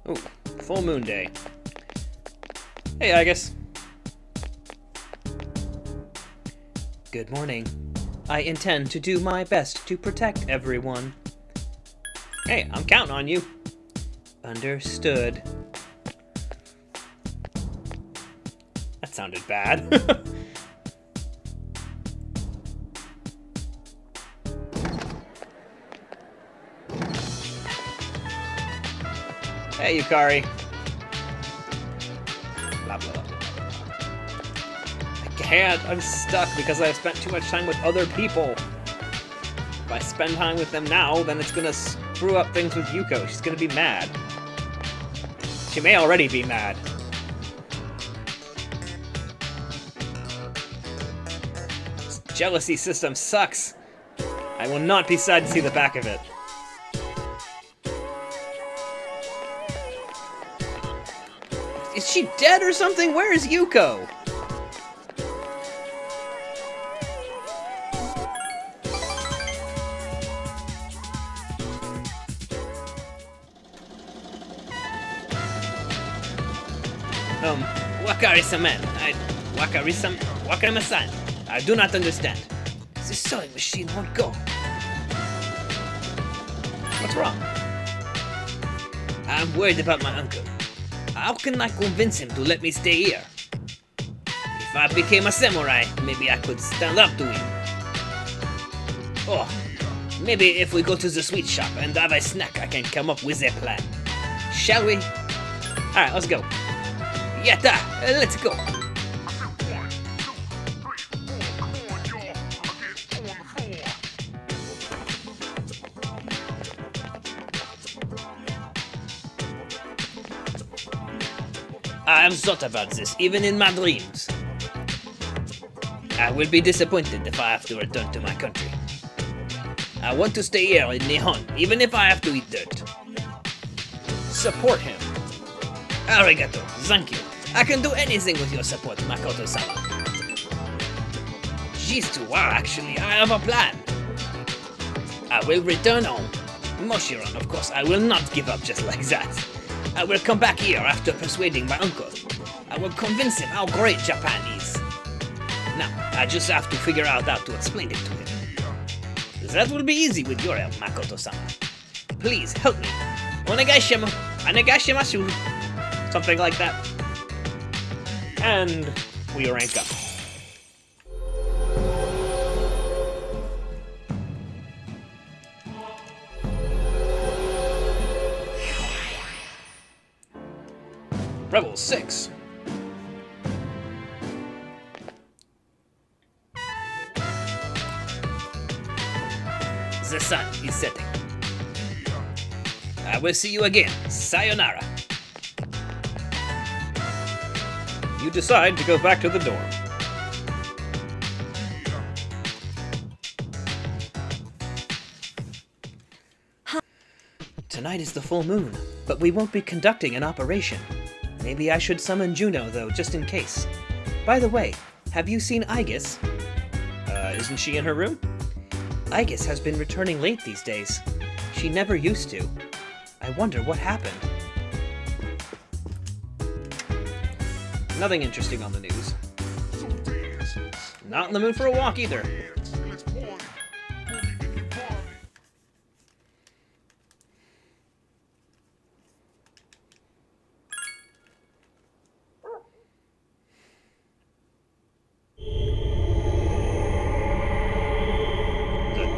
Ooh, full moon day. Hey, Agus. Good morning. I intend to do my best to protect everyone. Hey, I'm counting on you. Understood. That sounded bad. Hey, Yukari. Blah, blah, blah, blah. I can't. I'm stuck because I've spent too much time with other people. If I spend time with them now, then it's gonna screw up things with Yuko. She's gonna be mad. She may already be mad. This jealousy system sucks. I will not be sad to see the back of it. Is she dead or something? Where is Yuko? Wakari-sama. Wakari-sama-san. I do not understand. This sewing machine won't go. What's wrong? I'm worried about my uncle. How can I convince him to let me stay here? If I became a samurai, maybe I could stand up to him. Oh, maybe if we go to the sweet shop and have a snack, I can come up with a plan. Shall we? Alright, let's go. Yatta! Let's go! I have thought about this, even in my dreams. I will be disappointed if I have to return to my country. I want to stay here in Nihon, even if I have to eat dirt. Support him. Arigato, thank you. I can do anything with your support, Makoto-sama. Jeez, wow, actually, I have a plan. I will return home. Moshiron, of course, I will not give up just like that. I will come back here after persuading my uncle. I will convince him how great Japan is. Now, I just have to figure out how to explain it to him. That will be easy with your help, Makoto-sama. Please, help me. Onegaishimasu. Something like that. And we rank up. Rebel 6. The sun is setting. I will see you again. Sayonara. You decide to go back to the dorm. Tonight is the full moon, but we won't be conducting an operation. Maybe I should summon Juno, though, just in case. By the way, have you seen Aegis? Isn't she in her room? Aegis has been returning late these days. She never used to. I wonder what happened. Nothing interesting on the news. Not in the mood for a walk either.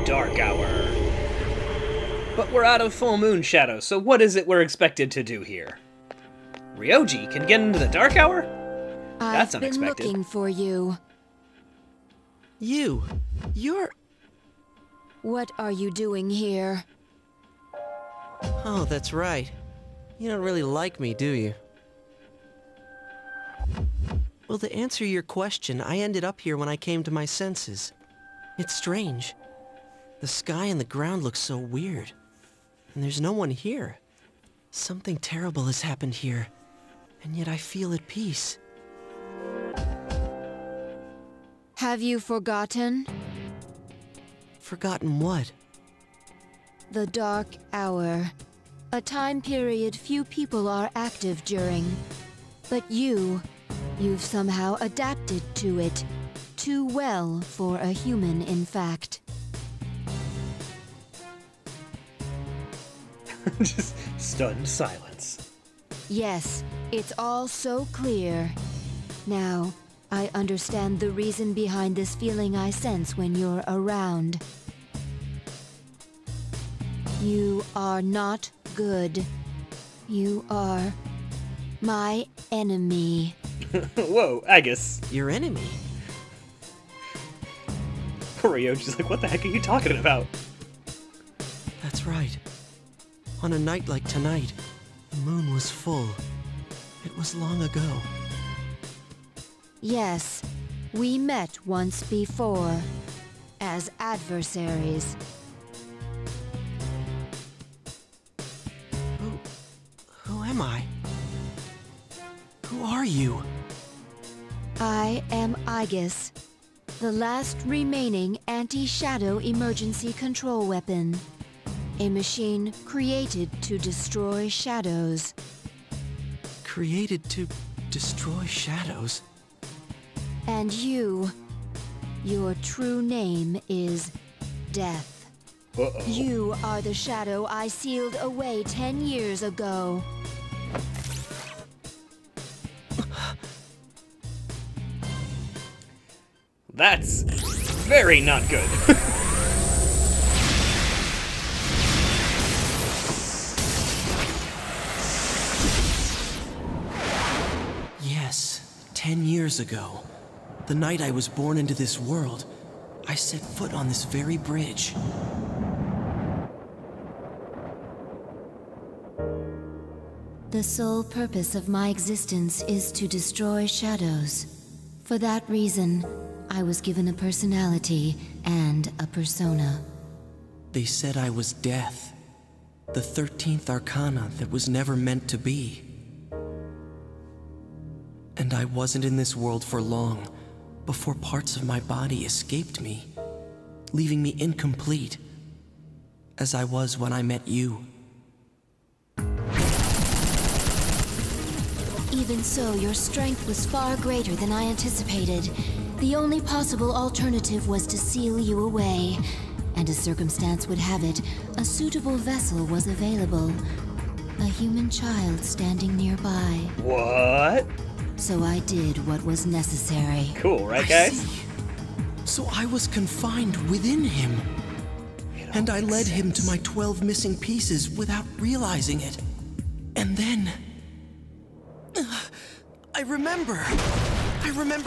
Dark hour. But we're out of full moon shadow, so what is it we're expected to do here? Ryoji can get into the dark hour? That's unexpected. I've been looking for you. You're... What are you doing here? Oh, that's right. You don't really like me, do you? Well, to answer your question, I ended up here when I came to my senses. It's strange. The sky and the ground look so weird. And there's no one here. Something terrible has happened here. And yet I feel at peace. Have you forgotten? Forgotten what? The dark hour. A time period few people are active during. But you've somehow adapted to it. Too well for a human, in fact. Just stunned silence. Yes, it's all so clear. Now, I understand the reason behind this feeling I sense when you're around. You are not good. You are my enemy. Whoa, Agus. Your enemy? Ryoji's like, what the heck are you talking about? That's right. On a night like tonight, the moon was full. It was long ago. Yes, we met once before, as adversaries. Who am I? Who are you? I am Aegis, the last remaining anti-shadow emergency control weapon. A machine created to destroy shadows. Created to destroy shadows? And your true name is Death. Uh-oh. You are the shadow I sealed away 10 years ago. That's very not good. Yes, 10 years ago. The night I was born into this world, I set foot on this very bridge. The sole purpose of my existence is to destroy shadows. For that reason, I was given a personality and a persona. They said I was death. The 13th arcana that was never meant to be. And I wasn't in this world for long before parts of my body escaped me, leaving me incomplete, as I was when I met you. Even so, your strength was far greater than I anticipated. The only possible alternative was to seal you away. And as circumstance would have it, a suitable vessel was available. A human child standing nearby. What? So I did what was necessary. Cool, right, I guys? see. So I was confined within him. And I led him to my 12 missing pieces without realizing it. And then... I remember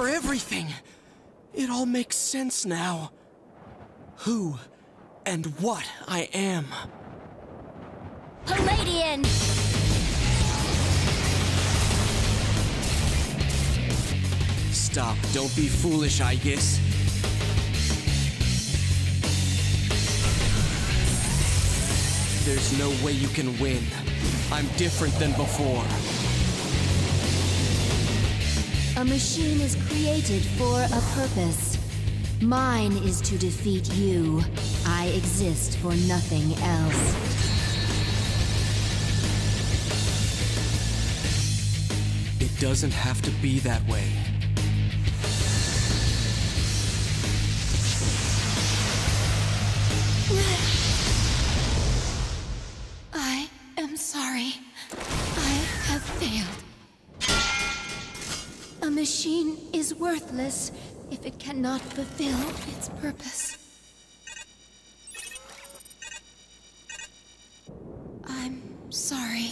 everything. It all makes sense now. Who and what I am. Palladian! Stop, don't be foolish, Aegis. There's no way you can win. I'm different than before. A machine is created for a purpose. Mine is to defeat you. I exist for nothing else. It doesn't have to be that way. I am sorry. I have failed. A machine is worthless if it cannot fulfill its purpose. I'm sorry.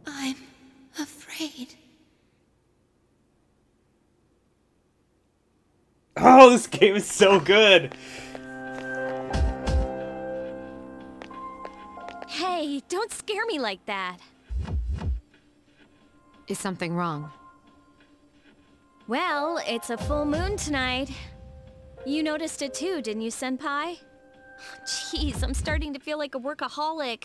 I'm afraid. Oh, this game is so good. Hey, don't scare me like that. Is something wrong? Well, it's a full moon tonight. You noticed it too, didn't you, Senpai? Jeez, I'm starting to feel like a workaholic.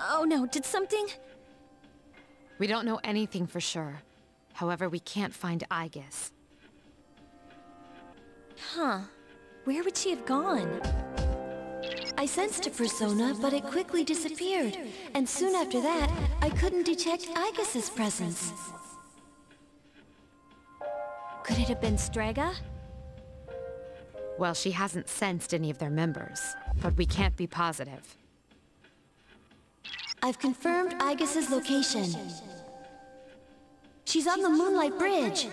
Oh no, did something... We don't know anything for sure. However, we can't find Aegis. Huh. Where would she have gone? I sensed a persona, but it quickly disappeared. And soon after that, I couldn't detect Aegis's presence. Could it have been Strega? Well, she hasn't sensed any of their members, but we can't be positive. I've confirmed Aegis's location. She's on the Moonlight Bridge.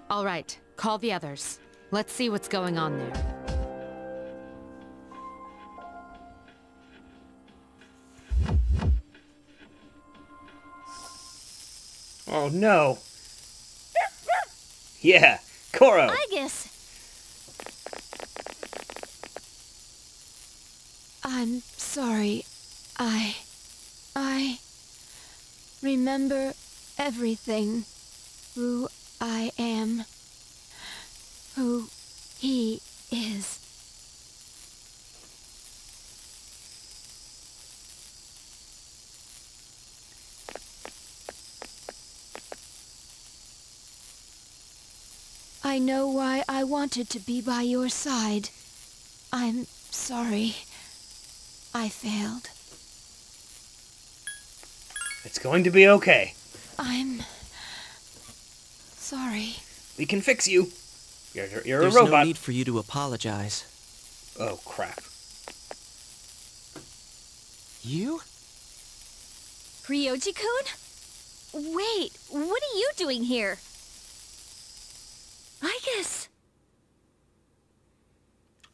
All right, call the others. Let's see what's going on there. Oh no. Yeah, Koro. Aegis! I'm sorry. I remember everything. Who I am. Who he is. I know why I wanted to be by your side. I'm sorry. I failed. It's going to be okay. I'm sorry. We can fix you. You're a There's robot. no need for you to apologize. Oh, crap. You? Ryoji-kun? Wait, what are you doing here? Aegis!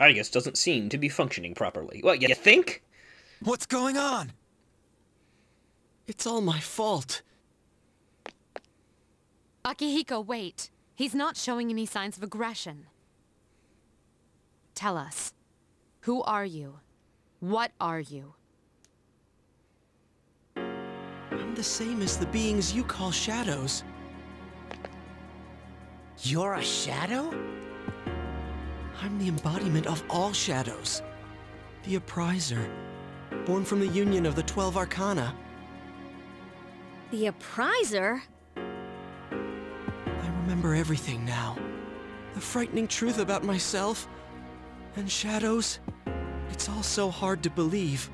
Aegis doesn't seem to be functioning properly. What, you think? What's going on? It's all my fault. Akihiko, wait. He's not showing any signs of aggression. Tell us. Who are you? What are you? I'm the same as the beings you call shadows. You're a shadow? I'm the embodiment of all shadows. The Appriser, born from the union of the 12 Arcana. The Appriser? I remember everything now. The frightening truth about myself and shadows. It's all so hard to believe.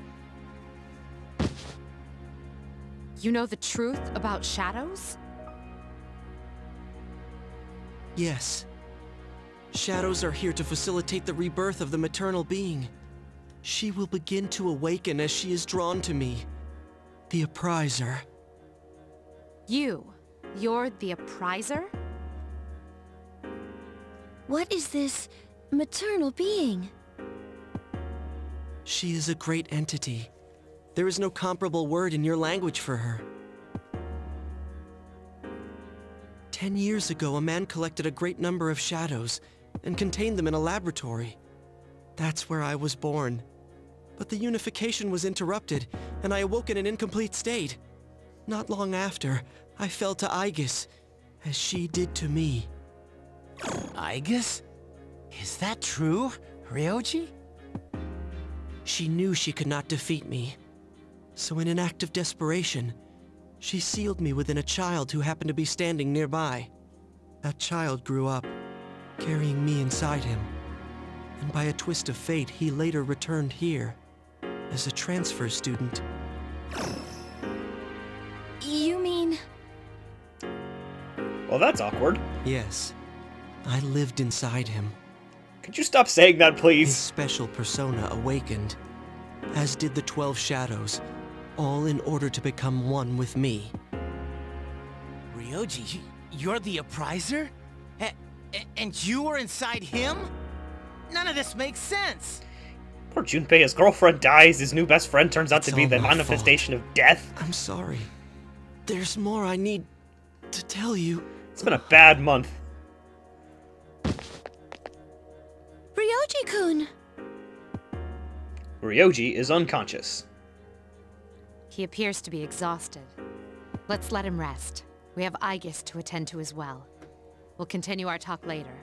You know the truth about shadows? Yes. Shadows are here to facilitate the rebirth of the maternal being. She will begin to awaken as she is drawn to me. The Appriser. You're the Appriser? What is this maternal being? She is a great entity. There is no comparable word in your language for her. 10 years ago, a man collected a great number of shadows and contained them in a laboratory. That's where I was born. But the unification was interrupted, and I awoke in an incomplete state. Not long after, I fell to Aegis, as she did to me. Aegis? Is that true, Ryoji? She knew she could not defeat me. So in an act of desperation, she sealed me within a child who happened to be standing nearby. That child grew up, carrying me inside him. And by a twist of fate, he later returned here, as a transfer student. You mean... Well, that's awkward. Yes, I lived inside him. Could you stop saying that, His please? special persona awakened, as did the 12 shadows, all in order to become one with me. Ryoji, you're the Appriser? And you were inside him? None of this makes sense. Poor Junpei, his girlfriend dies, his new best friend turns out It's to be all the my manifestation of death. I'm sorry. There's more I need to tell you. It's been a bad month. Ryoji-kun! Ryoji is unconscious. He appears to be exhausted. Let's let him rest. We have Aegis to attend to as well. We'll continue our talk later.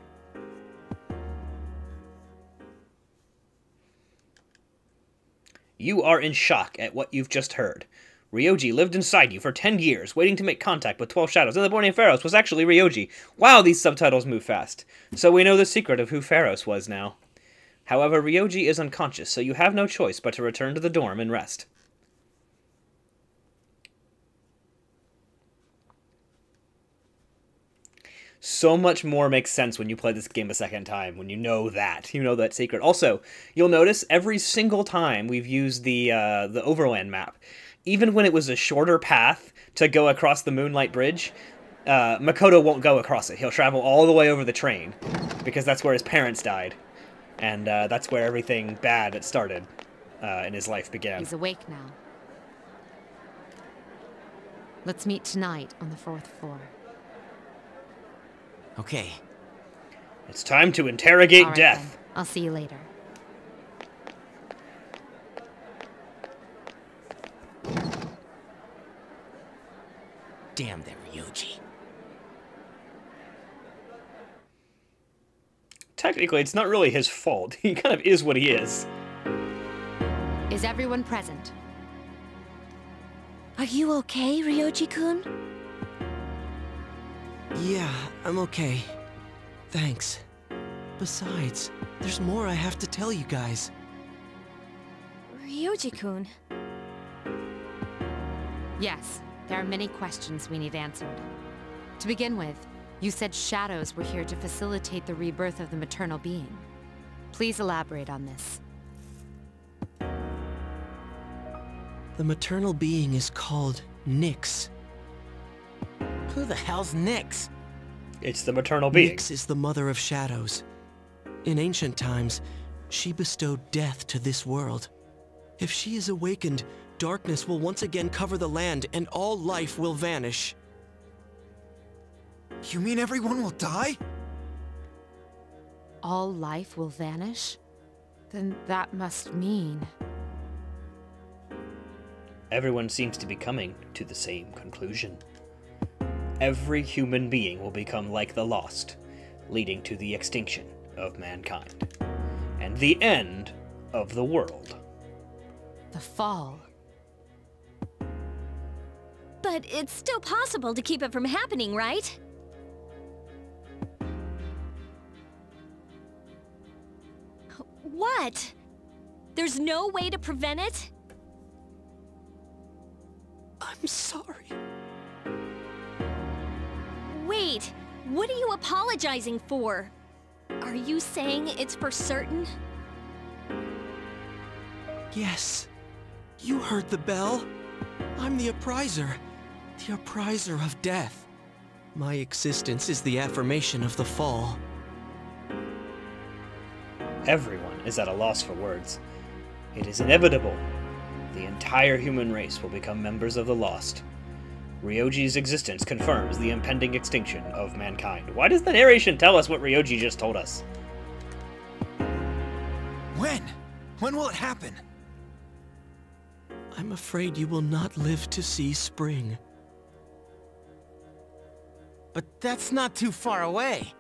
You are in shock at what you've just heard. Ryoji lived inside you for 10 years, waiting to make contact with 12 shadows, and the boy named Pharos was actually Ryoji. Wow, these subtitles move fast. So we know the secret of who Pharos was now. However, Ryoji is unconscious, so you have no choice but to return to the dorm and rest. So much more makes sense when you play this game a second time, when you know that secret. Also, you'll notice every single time we've used the Overland map, even when it was a shorter path to go across the Moonlight Bridge, Makoto won't go across it. He'll travel all the way over the train, because that's where his parents died. And that's where everything bad that started in his life began. He's awake now. Let's meet tonight on the 4th floor. Okay. It's time to interrogate All right, death. then. I'll see you later. Damn there, Ryoji. Technically, it's not really his fault. He kind of is what he is. Is everyone present? Are you okay, Ryoji-kun? Yeah, I'm okay. Thanks. Besides, there's more I have to tell you guys. Ryoji-kun. Yes, there are many questions we need answered. To begin with, you said shadows were here to facilitate the rebirth of the maternal being. Please elaborate on this. The maternal being is called Nyx. Who the hell's Nyx? It's the maternal being. Nyx is the mother of shadows. In ancient times, she bestowed death to this world. If she is awakened, darkness will once again cover the land and all life will vanish. You mean everyone will die? All life will vanish? Then that must mean... Everyone seems to be coming to the same conclusion. Every human being will become like the Lost, leading to the extinction of mankind, and the end of the world. The fall. But it's still possible to keep it from happening, right? What? There's no way to prevent it? I'm sorry. Wait, what are you apologizing for? Are you saying it's for certain? Yes. You heard the bell. I'm the appriser. The appriser of death. My existence is the affirmation of the fall. Everyone is at a loss for words. It is inevitable. The entire human race will become members of the Lost. Ryoji's existence confirms the impending extinction of mankind. Why does the narration tell us what Ryoji just told us? When? When will it happen? I'm afraid you will not live to see spring. But that's not too far away.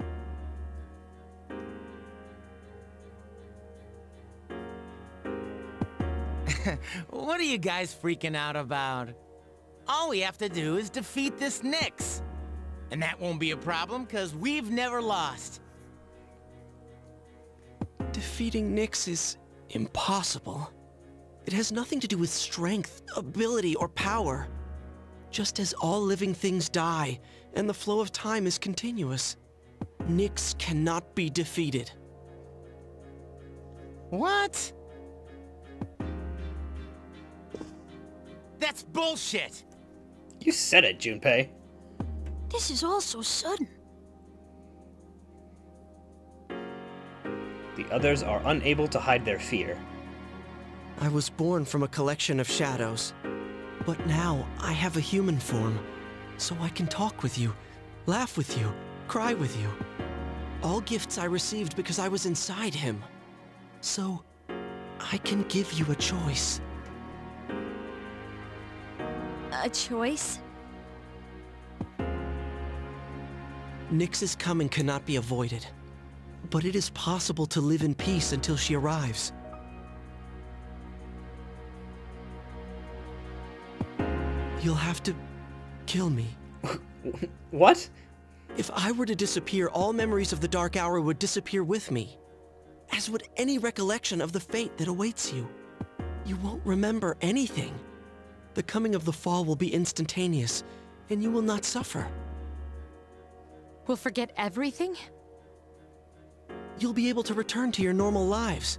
What are you guys freaking out about? All we have to do is defeat this Nyx. And that won't be a problem, because we've never lost. Defeating Nyx is impossible. It has nothing to do with strength, ability, or power. Just as all living things die, and the flow of time is continuous, Nyx cannot be defeated. What? That's bullshit! You said it, Junpei. This is all so sudden. The others are unable to hide their fear. I was born from a collection of shadows, but now I have a human form, so I can talk with you, laugh with you, cry with you. All gifts I received because I was inside him. So, I can give you a choice. A choice? Nyx's coming cannot be avoided, but it is possible to live in peace until she arrives. You'll have to kill me. What? If I were to disappear, all memories of the Dark Hour would disappear with me, as would any recollection of the fate that awaits you. You won't remember anything. The coming of the fall will be instantaneous, and you will not suffer. We'll forget everything? You'll be able to return to your normal lives,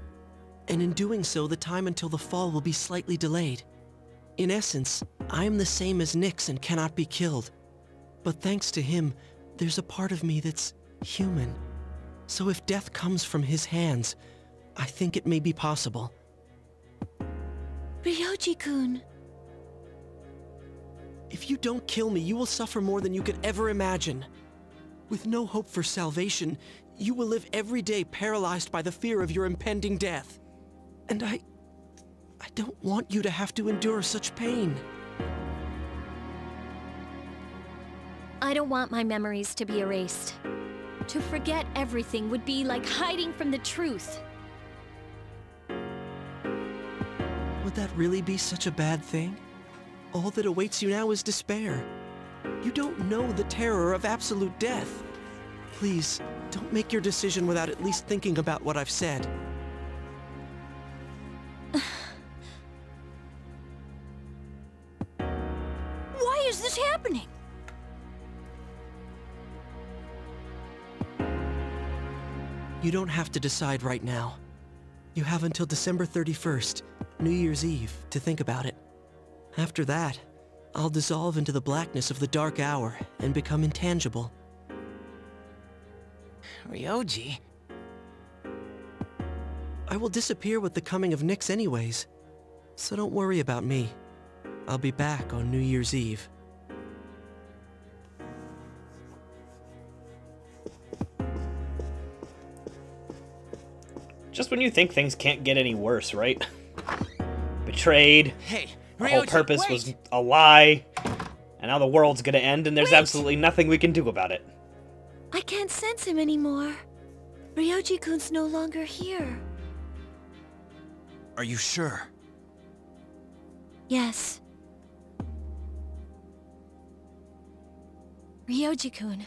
and in doing so, the time until the fall will be slightly delayed. In essence, I am the same as Nyx and cannot be killed. But thanks to him, there's a part of me that's human. So if death comes from his hands, I think it may be possible. Ryoji-kun. If you don't kill me, you will suffer more than you could ever imagine. With no hope for salvation, you will live every day paralyzed by the fear of your impending death. And I don't want you to have to endure such pain. I don't want my memories to be erased. To forget everything would be like hiding from the truth. Would that really be such a bad thing? All that awaits you now is despair. You don't know the terror of absolute death. Please, don't make your decision without at least thinking about what I've said. Why is this happening? You don't have to decide right now. You have until December 31st, New Year's Eve, to think about it. After that, I'll dissolve into the blackness of the Dark Hour and become intangible. Ryoji? I will disappear with the coming of Nyx anyways, so don't worry about me. I'll be back on New Year's Eve. Just when you think things can't get any worse, right? Betrayed. Hey, The whole Ryoji, purpose wait! was a lie. And now the world's gonna end and there's absolutely nothing we can do about it. I can't sense him anymore. Ryoji-kun's no longer here. Are you sure? Yes. Ryoji-kun.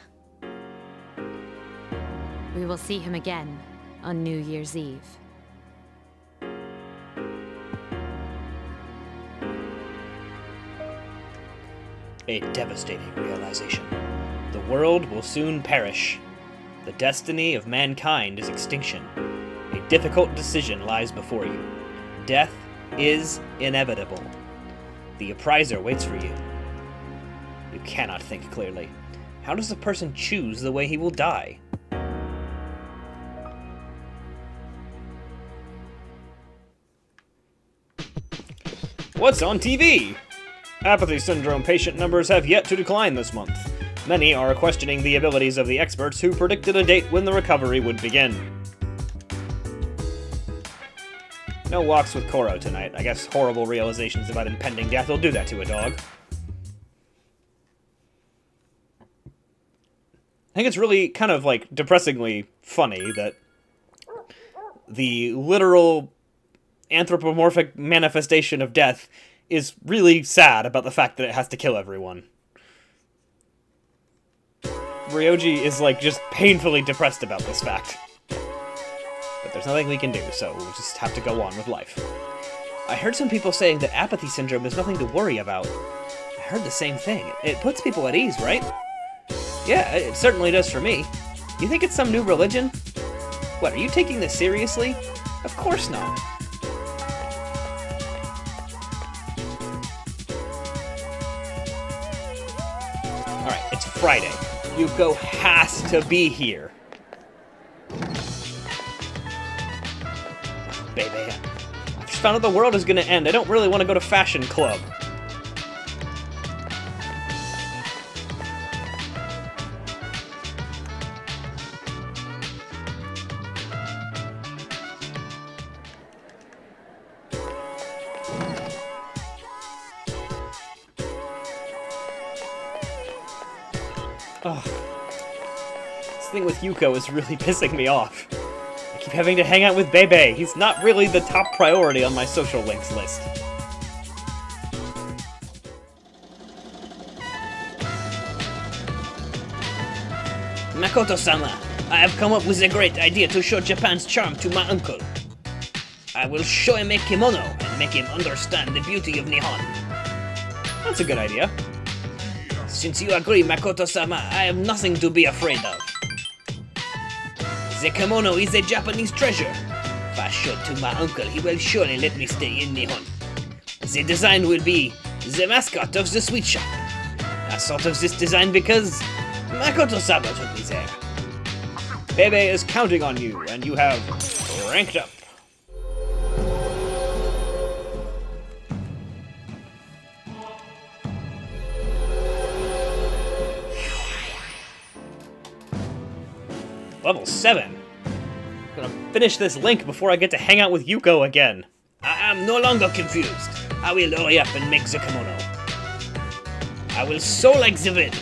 We will see him again on New Year's Eve. A devastating realization. The world will soon perish. The destiny of mankind is extinction. A difficult decision lies before you. Death is inevitable. The appraiser waits for you. You cannot think clearly. How does a person choose the way he will die? What's on TV? Apathy syndrome patient numbers have yet to decline this month. Many are questioning the abilities of the experts who predicted a date when the recovery would begin. No walks with Koro tonight. I guess horrible realizations about impending death will do that to a dog. I think it's really kind of, like, depressingly funny that the literal anthropomorphic manifestation of death is really sad about the fact that it has to kill everyone. Ryoji is, like, just painfully depressed about this fact. But there's nothing we can do, so we'll just have to go on with life. I heard some people saying that apathy syndrome is nothing to worry about. I heard the same thing. It puts people at ease, right? Yeah, it certainly does for me. You think it's some new religion? What, are you taking this seriously? Of course not. Alright, it's Friday. Yuko has to be here. Baby, I just found out the world is gonna end. I don't really want to go to fashion club. Ugh. This thing with Yuko is really pissing me off. I keep having to hang out with Bebe. He's not really the top priority on my social links list. Makoto-sama, I have come up with a great idea to show Japan's charm to my uncle. I will show him a kimono and make him understand the beauty of Nihon. That's a good idea. Since you agree, Makoto-sama, I have nothing to be afraid of. The kimono is a Japanese treasure. If I show it to my uncle, he will surely let me stay in Nihon. The design will be the mascot of the sweet shop. I thought of this design because Makoto-sama took me there. Bebe is counting on you, and you have ranked up. Level 7. I'm gonna finish this link before I get to hang out with Yuko again. I am no longer confused. I will hurry up and make the kimono. I will soar like the wind.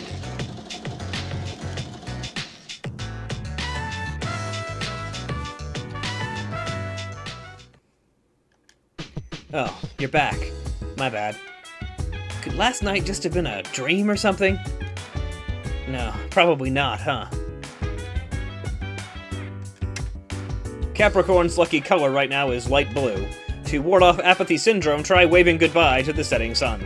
Oh, you're back. My bad. Could last night just have been a dream or something? No, probably not, huh? Capricorn's lucky color right now is light blue. To ward off apathy syndrome, try waving goodbye to the setting sun.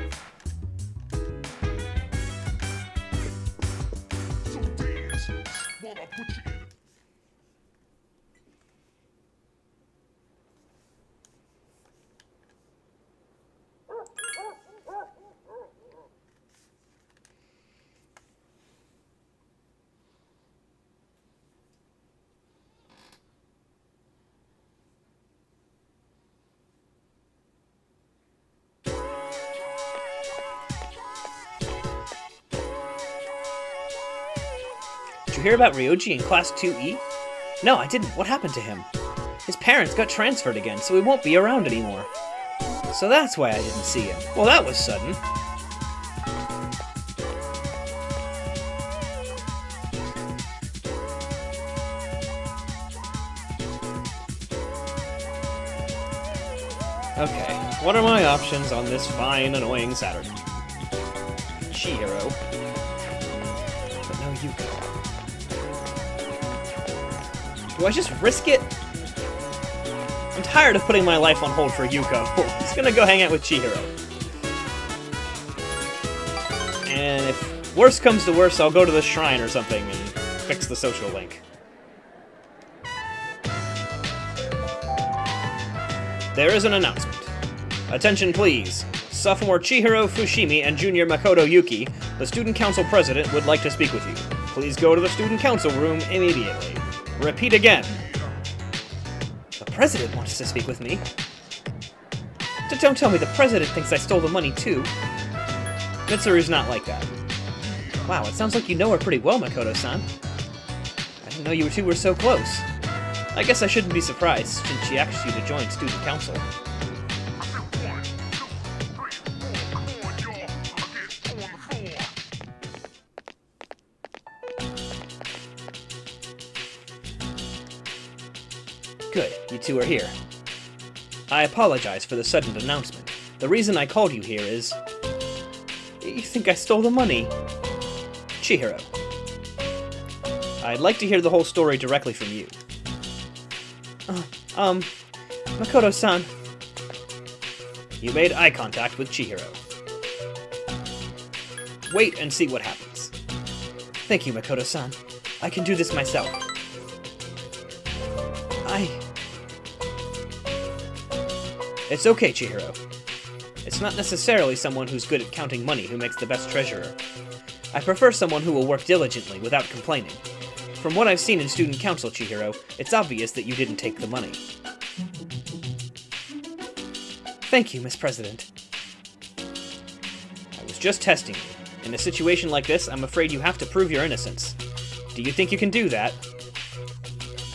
Did you hear about Ryoji in Class 2E? No, I didn't. What happened to him? His parents got transferred again, so he won't be around anymore. So that's why I didn't see him. Well, that was sudden. Okay, what are my options on this fine, annoying Saturday? Chihiro. But no Yuko. Do I just risk it? I'm tired of putting my life on hold for Yuko. I'm just gonna go hang out with Chihiro. And if worse comes to worse, I'll go to the shrine or something and fix the social link. There is an announcement. Attention please. Sophomore Chihiro Fushimi and Junior Makoto Yuki, the Student Council President, would like to speak with you. Please go to the Student Council room immediately. Repeat again. The President wants to speak with me? Don't tell me the President thinks I stole the money too. Mitsuru's not like that. Wow, it sounds like you know her pretty well, Makoto-san. I didn't know you two were so close. I guess I shouldn't be surprised, since she asked you to join Student Council. Good, you two are here. I apologize for the sudden announcement. The reason I called you here is... You think I stole the money? Chihiro. I'd like to hear the whole story directly from you. Makoto-san. You made eye contact with Chihiro. Wait and see what happens. Thank you, Makoto-san. I can do this myself. It's okay, Chihiro. It's not necessarily someone who's good at counting money who makes the best treasurer. I prefer someone who will work diligently without complaining. From what I've seen in Student Council, Chihiro, it's obvious that you didn't take the money. Thank you, Miss President. I was just testing you. In a situation like this, I'm afraid you have to prove your innocence. Do you think you can do that?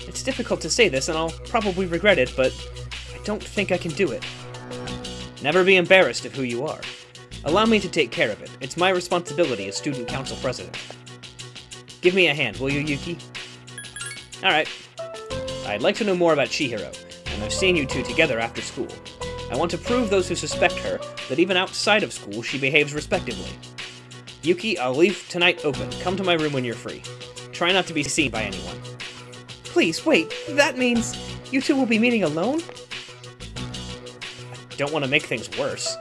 It's difficult to say this, and I'll probably regret it, but I don't think I can do it. Never be embarrassed of who you are. Allow me to take care of it. It's my responsibility as Student Council President. Give me a hand, will you, Yuki? Alright. I'd like to know more about Chihiro, and I've seen you two together after school. I want to prove those who suspect her that even outside of school she behaves respectably. Yuki, I'll leave tonight open. Come to my room when you're free. try not to be seen by anyone. Please, wait, that means you two will be meeting alone? I don't want to make things worse.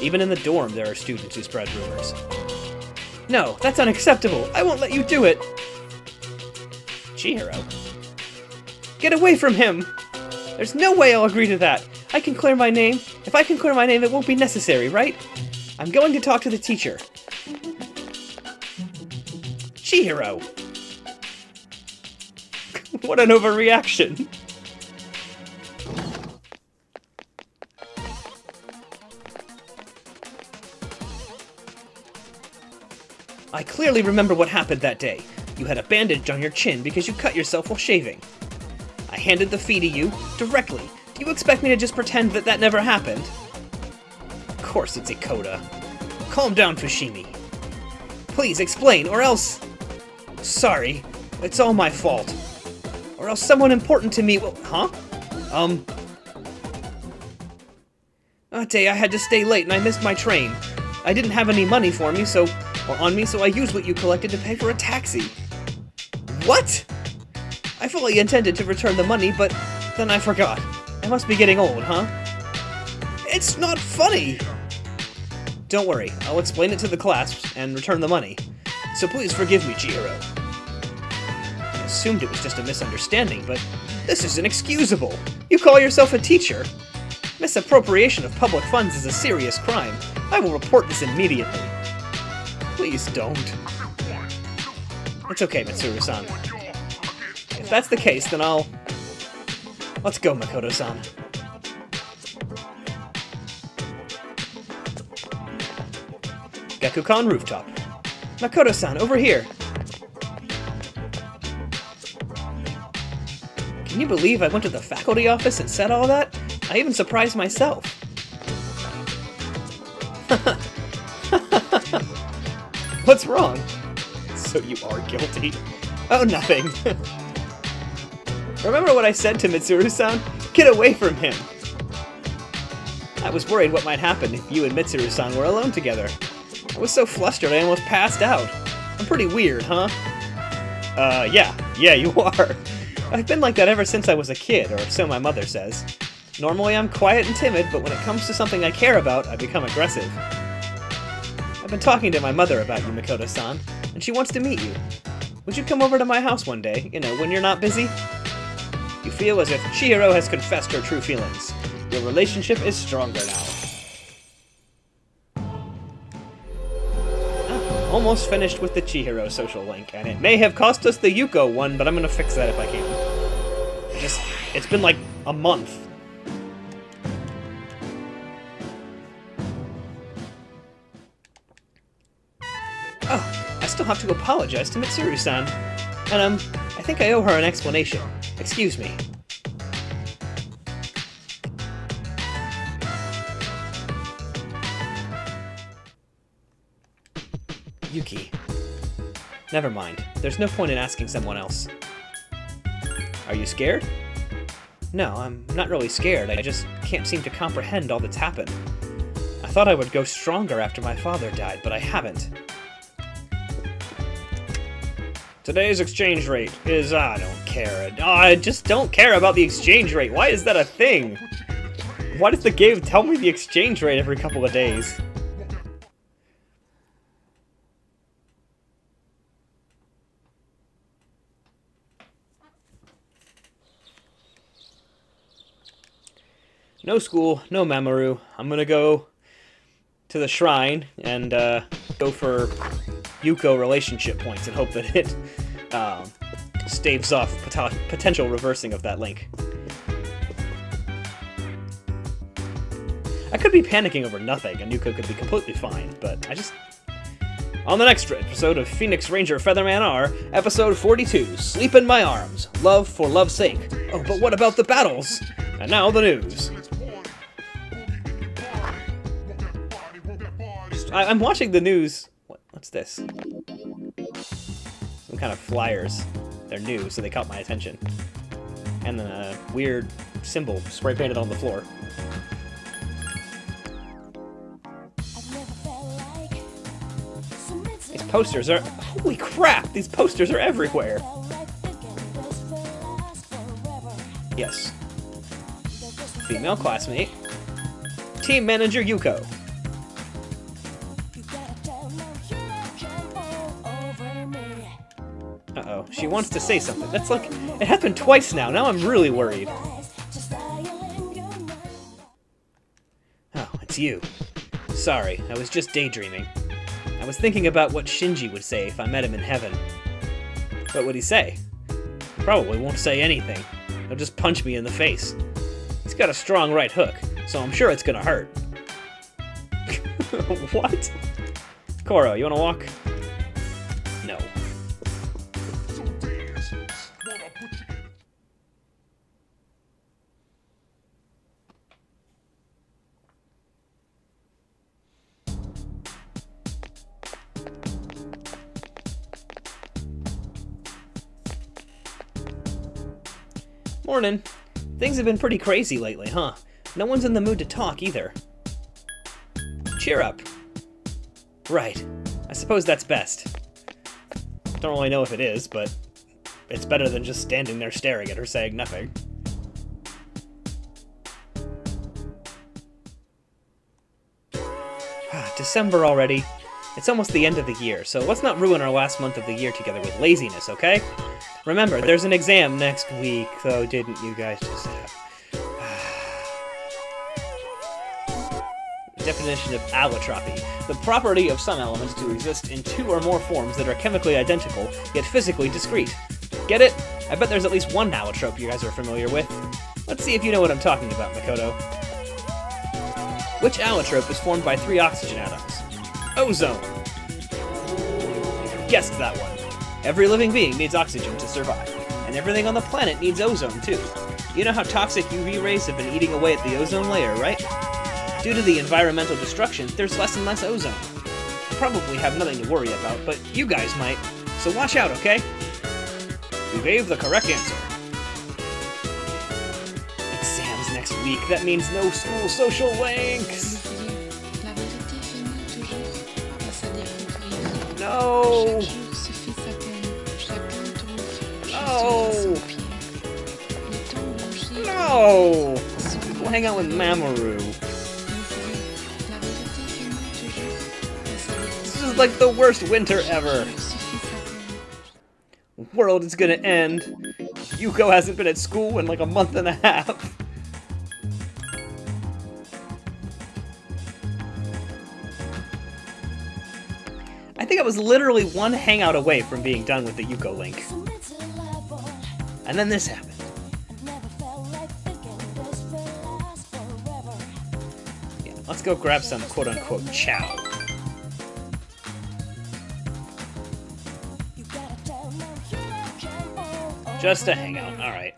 Even in the dorm, there are students who spread rumors. No, that's unacceptable. I won't let you do it. Chihiro. Get away from him! There's no way I'll agree to that. I can clear my name. If I can clear my name, it won't be necessary, right? I'm going to talk to the teacher. Chihiro! What an overreaction. I clearly remember what happened that day. You had a bandage on your chin because you cut yourself while shaving. I handed the fee to you, directly. Do you expect me to just pretend that that never happened? Of course it's Ikoda. Calm down, Fushimi. Please explain, or else... Sorry, it's all my fault. Or else someone important to me will... Huh? That day I had to stay late and I missed my train. I didn't have any money for me, so I used what you collected to pay for a taxi. What? I fully intended to return the money, but then I forgot. I must be getting old, huh? It's not funny! Don't worry, I'll explain it to the class and return the money. So please forgive me, Chihiro. I assumed it was just a misunderstanding, but this is inexcusable. You call yourself a teacher? Misappropriation of public funds is a serious crime. I will report this immediately. Please don't. It's okay, Mitsuru-san. If that's the case, then I'll... Let's go, Makoto-san. Gekukan rooftop. Makoto-san, over here. Can you believe I went to the faculty office and said all that? I even surprised myself. What's wrong? So you are guilty? Oh, nothing. Remember what I said to Mitsuru-san? Get away from him! I was worried what might happen if you and Mitsuru-san were alone together. I was so flustered I almost passed out. I'm pretty weird, huh? Yeah, you are. I've been like that ever since I was a kid, or so my mother says. Normally I'm quiet and timid, but when it comes to something I care about, I become aggressive. I've been talking to my mother about you, Makoto-san, and she wants to meet you. Would you come over to my house one day, you know, when you're not busy? You feel as if Chihiro has confessed her true feelings. Your relationship is stronger now. Almost finished with the Chihiro social link, and it may have cost us the Yuko one, but I'm gonna fix that if I can. It's been like a month. Oh, I still have to apologize to Mitsuru-san. And, I think I owe her an explanation. Excuse me. Yuki. Never mind. There's no point in asking someone else. Are you scared? No, I'm not really scared. I just can't seem to comprehend all that's happened. I thought I would go stronger after my father died, but I haven't. Today's exchange rate is... I don't care. I just don't care about the exchange rate. Why is that a thing? Why does the game tell me the exchange rate every couple of days? No school, no Mamoru. I'm gonna go to the shrine and go for Yuko relationship points and hope that it staves off potential reversing of that link. I could be panicking over nothing, and Yuko could be completely fine, but I just... On the next episode of Phoenix Ranger Featherman R, episode 42, Sleep in My Arms, Love for Love's Sake. Oh, but what about the battles? And now the news. I'm watching the news. What's this? Some kind of flyers. They're new, so they caught my attention. And then a weird symbol spray painted on the floor. These posters are... Holy crap! These posters are everywhere! Yes. Female classmate. Team manager Yuko. Uh-oh. She wants to say something. That's like... It happened twice now. Now I'm really worried. Oh, it's you. Sorry, I was just daydreaming. I was thinking about what Shinji would say if I met him in heaven. What would he say? Probably won't say anything. He'll just punch me in the face. He's got a strong right hook, so I'm sure it's gonna hurt. What? Koro, you wanna walk? No. Morning. Things have been pretty crazy lately, huh? No one's in the mood to talk either. Cheer up. Right. I suppose that's best. Don't really know if it is, but it's better than just standing there staring at her saying nothing. December already. It's almost the end of the year, so let's not ruin our last month of the year together with laziness, okay? Remember, there's an exam next week, though, didn't you guys just have... Definition of allotropy. The property of some elements to exist in two or more forms that are chemically identical, yet physically discrete. Get it? I bet there's at least one allotrope you guys are familiar with. Let's see if you know what I'm talking about, Makoto. Which allotrope is formed by 3 oxygen atoms? Ozone. Guessed that one. Every living being needs oxygen to survive, and everything on the planet needs ozone too. You know how toxic UV rays have been eating away at the ozone layer, right? Due to the environmental destruction, there's less and less ozone. You probably have nothing to worry about, but you guys might, so watch out, okay? You gave the correct answer. Exams next week, that means no school social links! No! No! No! We'll hang out with Mamoru. This is like the worst winter ever. World is gonna end. Yuko hasn't been at school in like a month and a half. I think I was literally one hangout away from being done with the Yuko link. And then this happened. Yeah, let's go grab some quote-unquote chow. Just a hangout, alright.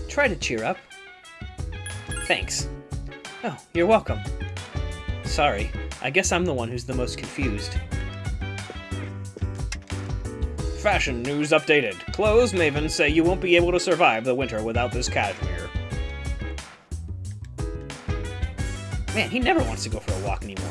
Try to cheer up. Thanks. Oh, you're welcome. Sorry, I guess I'm the one who's the most confused. Fashion news updated. Clothes mavens say you won't be able to survive the winter without this cashmere. Man, he never wants to go for a walk anymore.